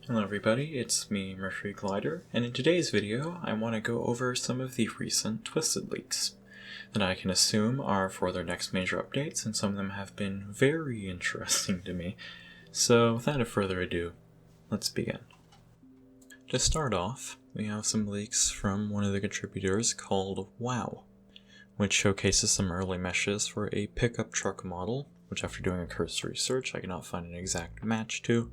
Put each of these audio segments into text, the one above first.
Hello everybody, it's me, Mercury Glider, and in today's video I want to go over some of the recent Twisted leaks that I can assume are for their next major updates, and some of them have been very interesting to me. So without further ado, let's begin. To start off, we have some leaks from one of the contributors called WoW, which showcases some early meshes for a pickup truck model, which after doing a cursory search I cannot find an exact match to.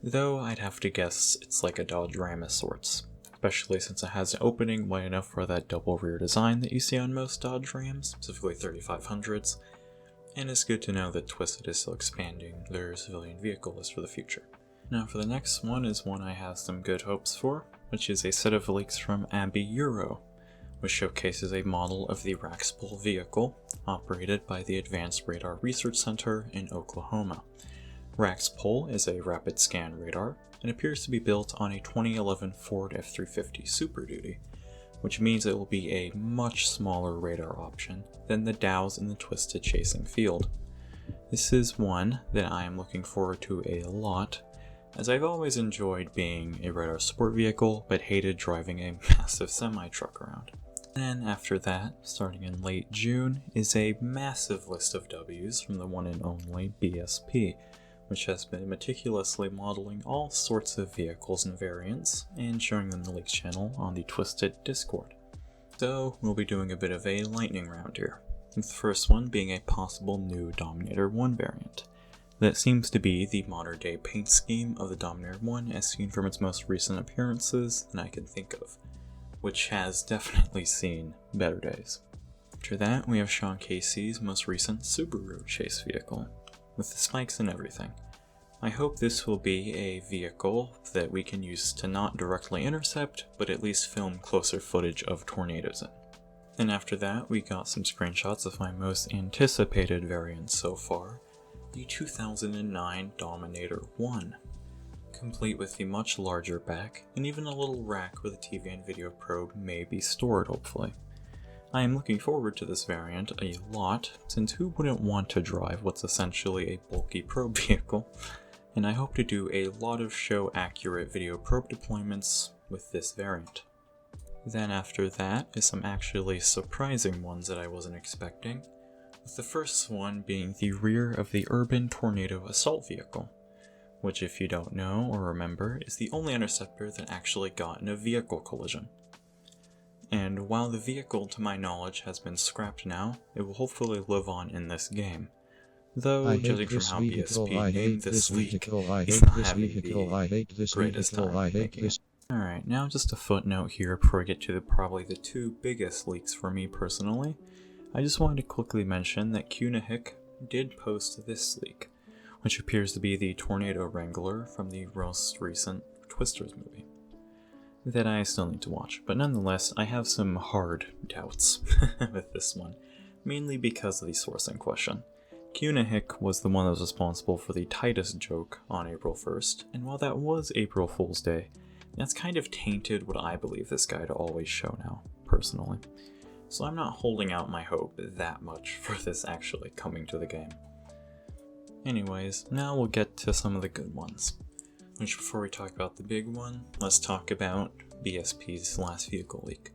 Though I'd have to guess it's like a Dodge Ram of sorts, especially since it has an opening wide enough for that double rear design that you see on most Dodge Rams, specifically 3500s, and it's good to know that Twisted is still expanding their civilian vehicle list for the future. Now for the next one is one I have some good hopes for, which is a set of leaks from Armadillo, which showcases a model of the Raxpol vehicle, operated by the Advanced Radar Research Center in Oklahoma. Raxpol is a rapid scan radar and appears to be built on a 2011 Ford F-350 Super Duty, which means it will be a much smaller radar option than the Dows in the Twisted chasing field. This is one that I am looking forward to a lot, as I've always enjoyed being a radar support vehicle but hated driving a massive semi-truck around. Then after that, starting in late June, is a massive list of Ws from the one and only BSP, which has been meticulously modeling all sorts of vehicles and variants, and showing them the leaks channel on the Twisted Discord. So we'll be doing a bit of a lightning round here, with the first one being a possible new Dominator 1 variant. That seems to be the modern day paint scheme of the Dominator 1 as seen from its most recent appearances that I can think of, which has definitely seen better days. After that, we have Sean Casey's most recent Subaru chase vehicle, with the spikes and everything. I hope this will be a vehicle that we can use to not directly intercept, but at least film closer footage of tornadoes in. And after that, we got some screenshots of my most anticipated variant so far, the 2009 Dominator 1, complete with the much larger back, and even a little rack where the TV and video probe may be stored, hopefully. I am looking forward to this variant a lot, since who wouldn't want to drive what's essentially a bulky probe vehicle, and I hope to do a lot of show-accurate video probe deployments with this variant. Then after that is some actually surprising ones that I wasn't expecting, with the first one being the rear of the Urban Tornado assault vehicle, which if you don't know or remember is the only interceptor that actually got in a vehicle collision. And while the vehicle, to my knowledge, has been scrapped now, it will hopefully live on in this game. Though, judging from how BSP named this leak, he's not having the greatest time making it. Alright, now just a footnote here before we get to probably the two biggest leaks for me personally. I just wanted to quickly mention that Kunahik did post this leak, which appears to be the Tornado Wrangler from the most recent Twisters movie, that I still need to watch, but nonetheless, I have some hard doubts with this one, mainly because of the source in question. Kunahik was the one that was responsible for the Titus joke on April 1st, and while that was April Fool's Day, that's kind of tainted what I believe this guy to always show now, personally. So I'm not holding out my hope that much for this actually coming to the game. Anyways, now we'll get to some of the good ones. Which before we talk about the big one, let's talk about BSP's last vehicle leak,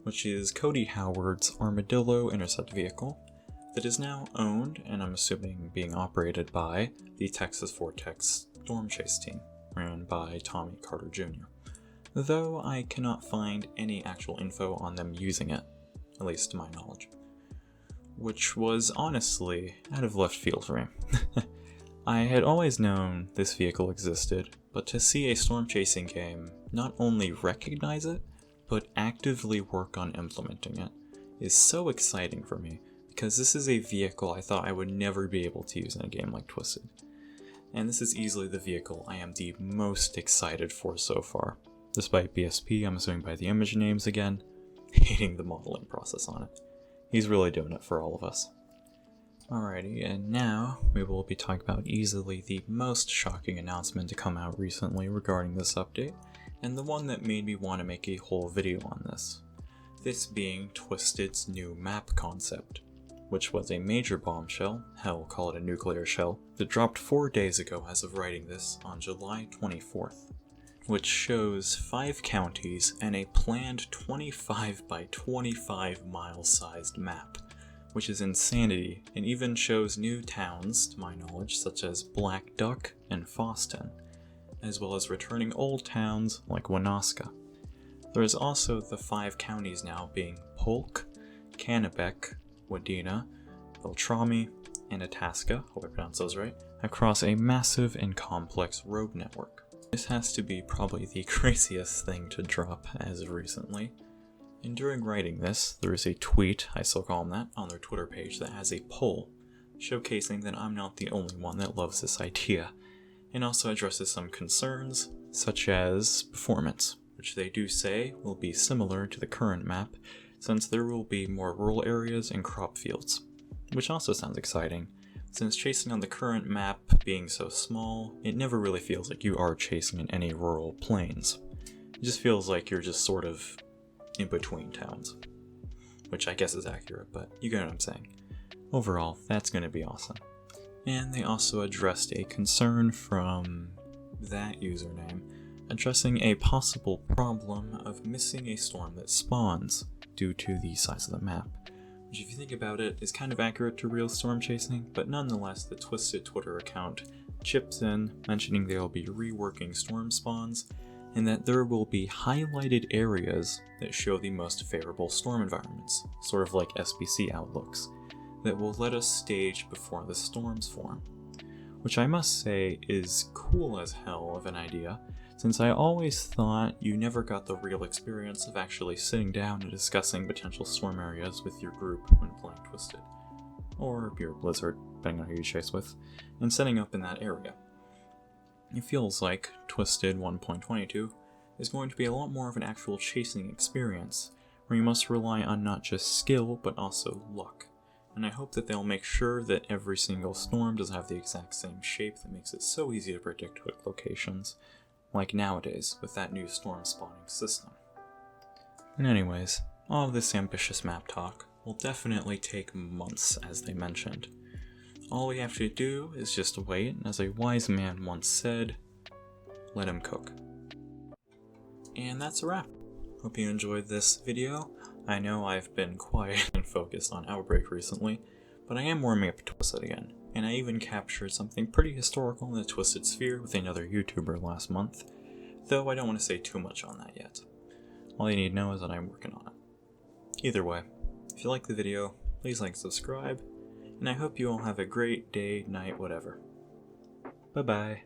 which is Cody Howard's Armadillo Intercept vehicle that is now owned, and I'm assuming being operated by, the Texas Vortex Storm Chase team, ran by Tommy Carter Jr. Though I cannot find any actual info on them using it, at least to my knowledge, which was honestly out of left field for me. I had always known this vehicle existed, but to see a storm chasing game not only recognize it, but actively work on implementing it is so exciting for me, because this is a vehicle I thought I would never be able to use in a game like Twisted. And this is easily the vehicle I am the most excited for so far, despite BSP, I'm assuming by the image names again, hating the modeling process on it. He's really doing it for all of us. Alrighty, and now we will be talking about easily the most shocking announcement to come out recently regarding this update, and the one that made me want to make a whole video on this. This being Twisted's new map concept. which was a major bombshell, hell, call it a nuclear shell, that dropped 4 days ago as of writing this on July 24th, which shows 5 counties and a planned 25 by 25 mile sized map, which is insanity, and even shows new towns, to my knowledge, such as Black Duck and Foston, as well as returning old towns like Wanaska. There is also the 5 counties now being Polk, Kennebec, Wadena, Beltrami, and Itasca, hope I pronounced those right, across a massive and complex road network. This has to be probably the craziest thing to drop as of recently. And during writing this, there is a tweet, I still call them that, on their Twitter page that has a poll, showcasing that I'm not the only one that loves this idea, and also addresses some concerns, such as performance, which they do say will be similar to the current map, since there will be more rural areas and crop fields, which also sounds exciting, since chasing on the current map being so small, it never really feels like you are chasing in any rural plains. It just feels like you're just sort of in between towns, which I guess is accurate, but you get what I'm saying. Overall, that's going to be awesome. And they also addressed a concern from that username, addressing a possible problem of missing a storm that spawns due to the size of the map, which if you think about it is kind of accurate to real storm chasing, but nonetheless the Twisted Twitter account chips in, mentioning they will be reworking storm spawns, and that there will be highlighted areas that show the most favorable storm environments, sort of like SBC outlooks, that will let us stage before the storms form. Which I must say is cool as hell of an idea, since I always thought you never got the real experience of actually sitting down and discussing potential storm areas with your group when playing Twisted, or your Blizzard, depending on who you chase with, and setting up in that area. It feels like Twisted 1.22 is going to be a lot more of an actual chasing experience, where you must rely on not just skill, but also luck. And I hope that they'll make sure that every single storm doesn't have the exact same shape that makes it so easy to predict quick locations, like nowadays with that new storm spawning system. And anyways, all of this ambitious map talk will definitely take months, as they mentioned. All we have to do is just wait, as a wise man once said, let him cook. And that's a wrap. Hope you enjoyed this video. I know I've been quiet and focused on Outbreak recently, but I am warming up to Twisted again, and I even captured something pretty historical in the Twisted Sphere with another YouTuber last month, though I don't want to say too much on that yet. All you need to know is that I'm working on it. Either way, if you like the video, please like and subscribe, and I hope you all have a great day, night, whatever. Bye bye.